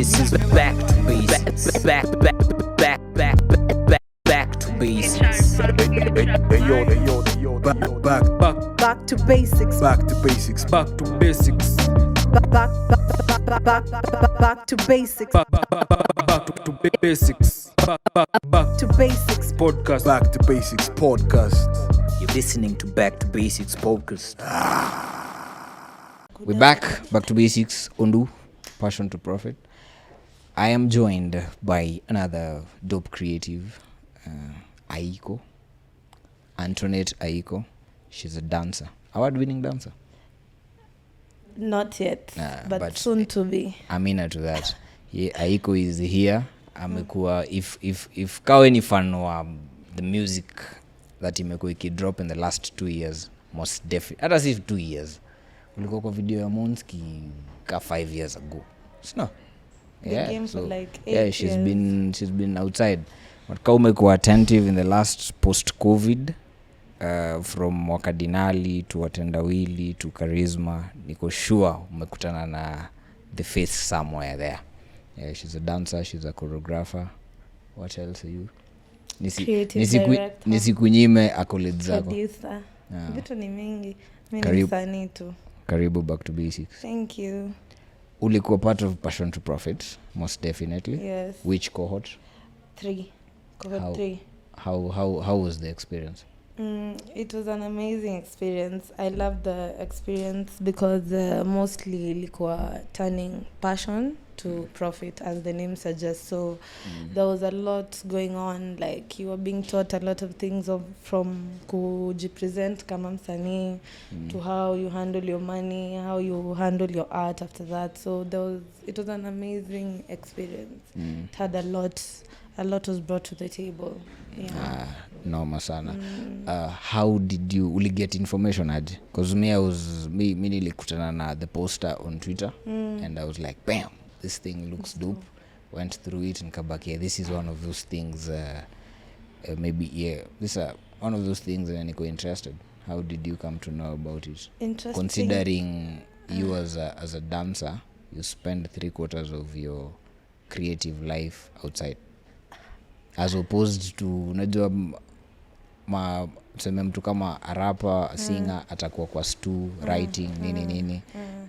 This is back to basics. Back to basics. Back to basics. Back to basics. Back to basics. Back to basics. Back to basics. Back To basics. podcast. Back to basics podcast. You're listening to Back to Basics podcast. We're back to basics. Undu, passion to profit. I am joined by another dope creative, Aiko, Antonnate Aiko. She's a dancer, award-winning dancer. Not yet, but but soon to be. Amina to that. Aiko is here. Amekuwa if kawe ni fan wa the music that imekuwa ikidrop in the last 2 years, most definitely. Hata si 2 years. Ulikuwa kwa video ya Monski ka 5 years ago. No. Game for like 8 years. She's been outside. But kama umekuwa attentive in the last post COVID, from Wakadinali to Watendawili to Charisma, niko sure umekutana na the face somewhere there. Yeah, she's a dancer, she's a choreographer. What else are you? Nisikunyime accolades zako. Producer. Vitu ni mingi. Mimi Karibu. ni msanii tu. Karibu back to basics. Thank you. Ulikuwa part of Passion to Profit, most definitely. Yes. Which cohort? 3. Cohort 3. How was the experience? It was an amazing experience. I loved the experience because mostly ilikuwa turning passion to profit, as the name suggests. So there was a lot going on. Like you were being taught a lot of things from kujipresent kama msanii to how you handle your money, how you handle your art after that. So it was an amazing experience. It had a lot was brought to the table. Yeah. Noma sana. How did you get information aje? Because me nilikutana na the poster on Twitter and I was like, bam, this thing looks dope. Went through it and kabaki, yeah, this is one of those things one of those things that niko interested. How did you come to know about it? Interesting. Considering you as a dancer, you spend 3/4 of your creative life outside, as opposed to unajua tuseme mtu kama a rapper, a singer atakuwa kwa stu writing nini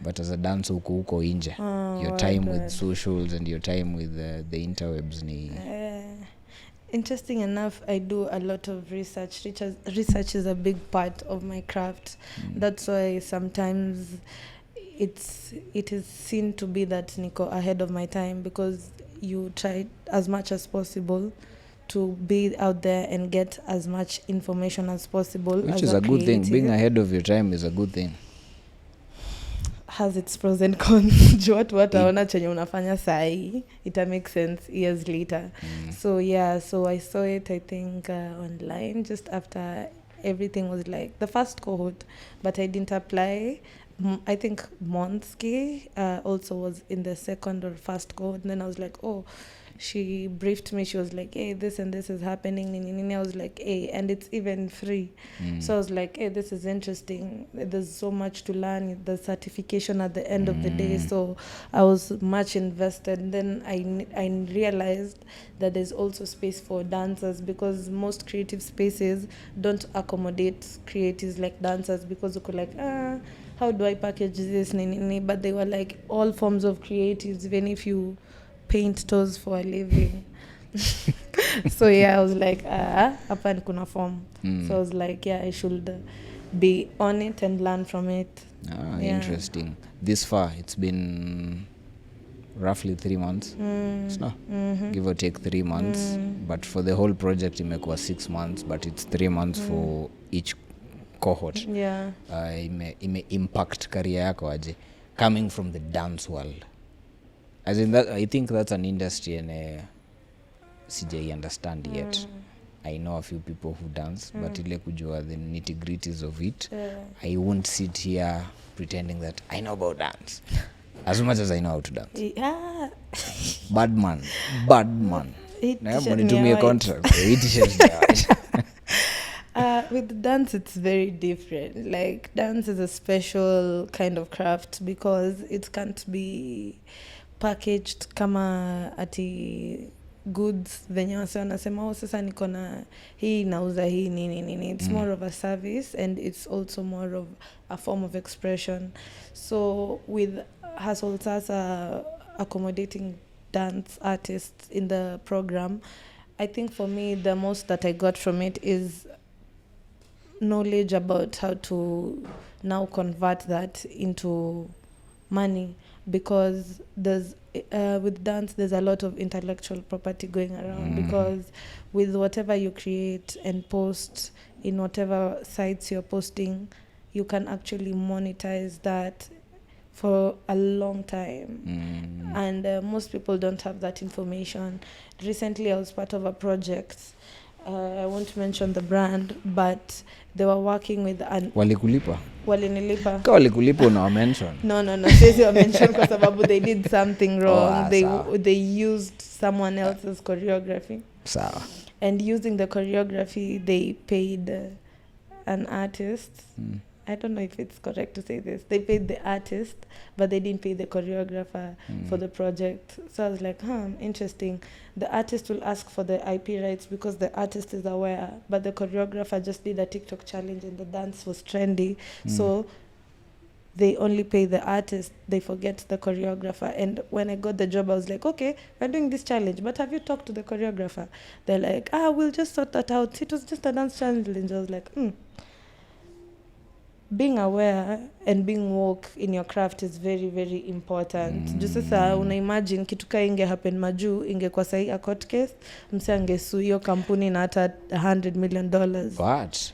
but as a dancer uko nje. Your time with socials and your time with the interwebs ni interesting enough. I do a lot of research. Research is a big part of my craft. That's why sometimes it is seen to be that niko ahead of my time, because you try as much as possible to be out there and get as much information as possible. Which is a good thing. Being ahead of your time is a good thing. Has its pros and cons. Juu wataona chenye unafanya sahi, it make sense years later. So I saw it, I think, online just after everything was like the first cohort, but I didn't apply. I think Monski also was in the second or first cohort. And then I was like, oh, she briefed me. She was like, hey, this and this is happening. I was like, hey, and it's even free. So I was like, hey, this is interesting. There's so much to learn. The certification at the end of the day. So I was much invested. And then I realized that there's also space for dancers, because most creative spaces don't accommodate creatives like dancers, because you could like, how do I package this? But they were like all forms of creatives, even if you paint toes for a living. So I was like, hapa kuna form. So I was like, I should be on it and learn from it. Interesting. This far, it's been roughly 3 months. Give or take 3 months. But for the whole project, imekuwa 6 months, but it's 3 months for each cohort. Ime impact career yako aje, coming from the dance world? As in that, I think that's an industry and CJ understand yet. I know a few people who dance, but ile kujua the nitty-gritties of it, I won't sit here pretending that I know about dance as much as I know how to dance. Bad man. Na monitumie contract. With dance, it's very different. Like, dance is a special kind of craft because it can't be packaged kama ati goods venye wase wanasema sasa niko na hii nauza hii nini. It's more of a service, and it's also more of a form of expression. So with Hustle Sasa accommodating dance artists in the program, I think for me the most that I got from it is knowledge about how to now convert that into money, because there's with dance there's a lot of intellectual property going around, because with whatever you create and post in whatever sites you're posting, you can actually monetize that for a long time. And most people don't have that information. Recently I was part of a project, I won't mention the brand, but they were working with walikulipa walinilipa una mention no siwezi wa mention kwa sababu they did something wrong. They used someone else's choreography. Sawa. And using the choreography they paid an artist. I don't know if it's correct to say this. They paid the artist, but they didn't pay the choreographer for the project. So I was like, interesting. The artist will ask for the IP rights because the artist is aware, but the choreographer just did a TikTok challenge and the dance was trendy. So they only pay the artist, they forget the choreographer. And when I got the job, I was like, okay, we're doing this challenge, but have you talked to the choreographer? They're like, we'll just sort that out. It was just a dance challenge. And I was like, being aware and being woke in your craft is very, very important. Just sasa una imagine kitu ka inge happen majuu ingekuwa sahi a court case, mse angesu hiyo kampuni na hata $100 million. But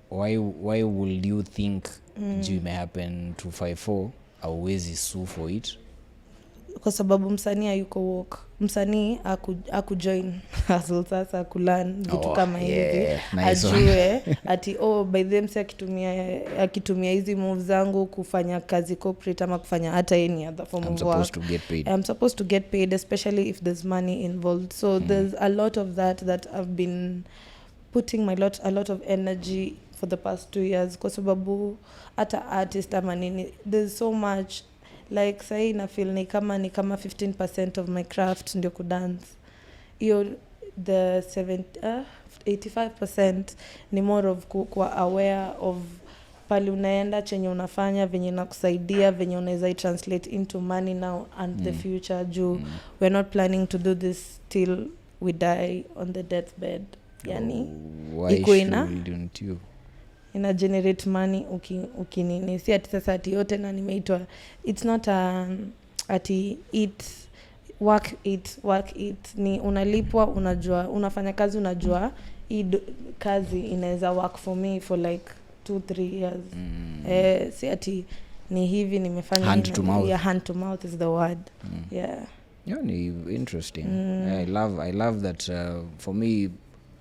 why will you think it may happen to 254 hauwezi sue for it? Kwa sababu msanii hayuko woke. Msanii akujoin Hustle Sasa kulearn vitu kama hivi. Nice. Ajue ati by them say akitumia hizi moves zangu kufanya kazi corporate ama kufanya hata any other form of work. I'm supposed to get paid, especially if there's money involved. So there's a lot of that I've been putting a lot of energy for the past 2 years, kwa sababu hata artist ama nini, there's so much. Like say na feel ni kama 15% of my craft ndio kudance. Hiyo the 85% ni more of kuwa aware of pali unaenda, chenye unafanya, venye nakusaidia, venye unaweza translate into money now and the future. We're not planning to do this till we die on the deathbed. Yani why shouldn't you? Ina generate money ukinini. Si ati sasa ati yote na nimeitwa. It's not ati work it. Ni unalipwa, unajua, unafanya kazi, unajua hii kazi inaweza work for me for like 2-3 years. Si ati ni hivi nimefanya hand to mouth. Yeah, hand to mouth is the word. Yeah. Ni interesting. I love that. For me,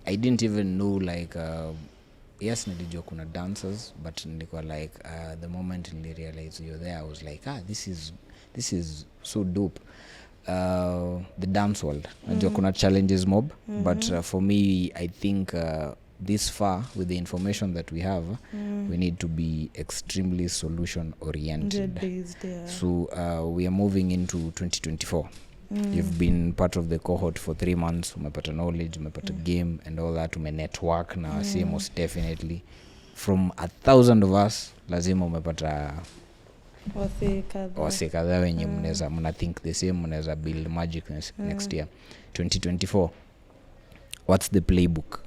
I didn't even know like yes, nilijua kuna dancers, but nilikuwa like the moment I realized you're there, I was like, this is so dope. The dance world. Najua kuna challenges mob, but for me, I think this far with the information that we have, we need to be extremely solution oriented. So we are moving into 2024. You've been part of the cohort for 3 months. Umepata knowledge, umepata game and all that. Network na see most definitely from 1,000 of us lazima umepata wase kadhaa wenye mna think the same, mnaweza build magic next year 2024. What's the playbook?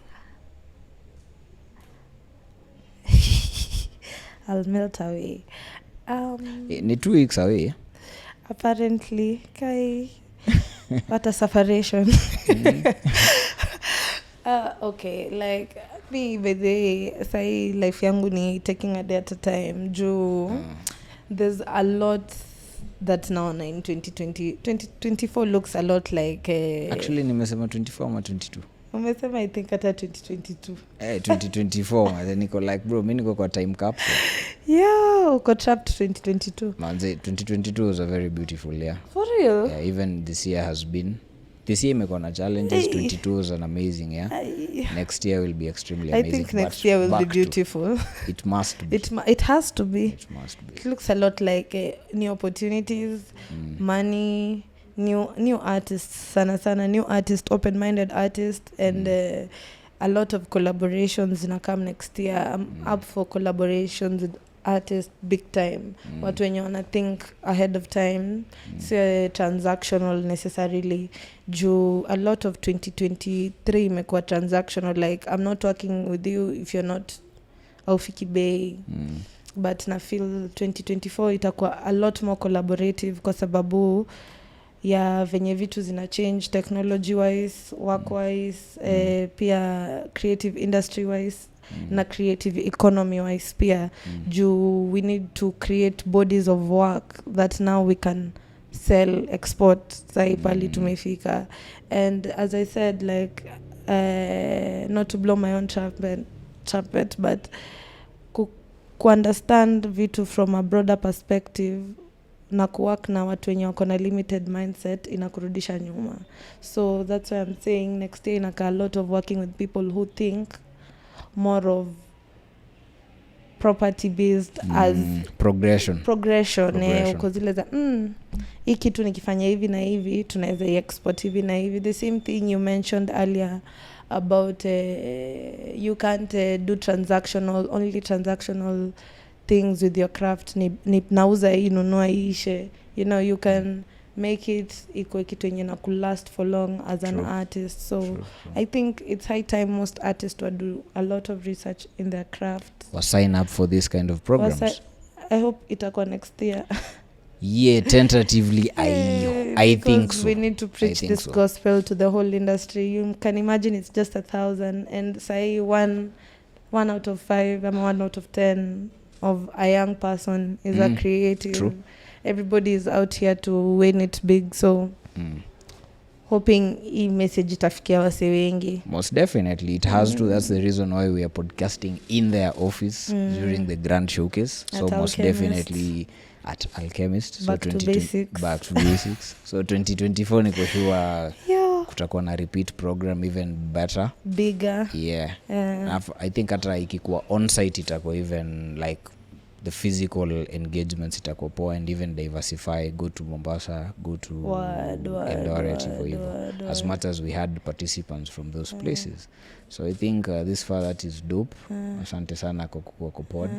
I'll melt away. Ni 2 weeks away apparently. Kai what a separation. Okay, like me by the say life yangu ni taking a day at a time. There's a lot that now in 2024 looks a lot like actually nimesema 24 ama 22. Umesema I think hata 2022. 2024 niko like bro, mimi niko kwa time capsule. Yeah, uko trapped 2022. Manze 2022 was a very beautiful year. For real? Yeah, even this year has been this year imekuwa na challenges. 22 was an amazing year. Next year will be extremely amazing. I think next year will be beautiful. It must be. It has to be. It must be. It looks a lot like new opportunities, money, new artists, sana new artists, open-minded artists, and a lot of collaborations in a come next year. I'm up for collaborations with artists big time. Watu wenye wana think ahead of time, so transactional necessarily. A lot of 2023 imekuwa transactional, like I'm not working with you if you're not aufiki bei. But na feel 2024 itakuwa a lot more collaborative kwa sababu ya venye vitu zina change technology wise, work wise, pia creative industry wise, na creative economy wise pia. We need to create bodies of work that now we can sell, export. Saipali tumefika. And as I said, like not to blow my own trumpet, but ku understand vitu from a broader perspective na kuwork na watu wenye wako na limited mindset inakurudisha nyuma. So that's why I'm saying next year inaka a lot of working with people who think more of property based as progression uko zile za hii kitu nikifanya hivi na hivi tunaweza export hivi na hivi. The same thing you mentioned earlier about you can't do only transactional things with your craft. Ni nauza hii, nunua ishe. You know, you can make it iko kitu yenye na last for long as an artist. So true. I think it's high time most artists would do a lot of research in their craft. Or sign up for this kind of programs. I hope itakuwa next year. Yeah, tentatively I think so. We need to preach this gospel to the whole industry. You can imagine it's just 1,000 and say one out of 5 or 1 out of 10 of a young person is a creative. True. Everybody is out here to win it big, so hoping hii message itafikia wase wengi. Most definitely it has to. That's the reason why we are podcasting in their office during the grand showcase. So at most definitely at Alchemist. Back to basics. Back to basics. So 2024 niko sure kutakuwa na repeat program even better, bigger. Yeah. I think hata ikikuwa on site itakuwa even like the physical engagements itakuwa poa, and even diversify, go to Mombasa, go to Eldoret, as much as we had participants from those places. So I think this far that is dope. Asante sana kwa pod.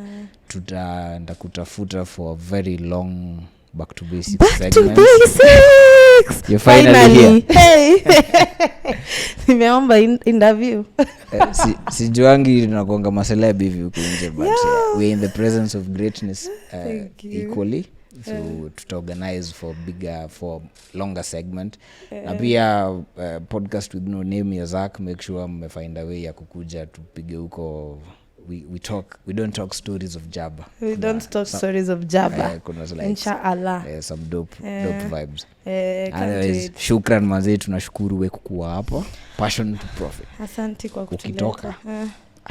Tutaenda kutafuta for a very long back to basics segment. To basics. You're finally here. Hey. Nimeomba interview. Sijuangi nakuanga maseleb hivi huko nje, but we're in the presence of greatness equally. So tutaorganize for longer segment. Na pia podcast with no name ya Zach, make sure mmefind a way ya kukuja tupige huko. We don't talk stories of Jabba. We don't talk stories of Jabba. Inshallah. Some dope vibes. Anyways, shukran mazee, tunashukuru wewe kuwa hapo. Passion to profit. Asante kwa kutuleta.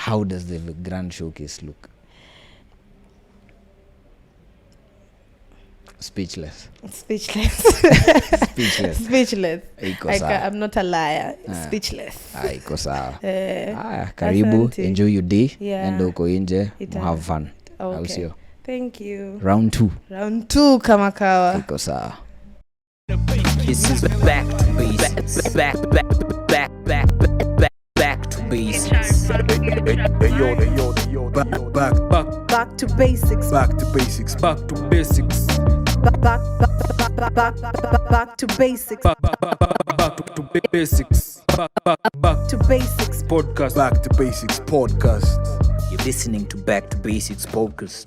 How does the grand showcase look? Speechless. I'm not a liar. Speechless. Iko sawa. Karibu. Asante. Enjoy your day. And uko nje. Have fun. Okay. Thank you. Round 2 kama kawa. Iko sawa. This is back to basics. Back to basics. Back to basics. Back to basics. Back to basics. Back to basics. Back to basics podcast. Back to basics podcast. You're listening to Back to Basics podcast.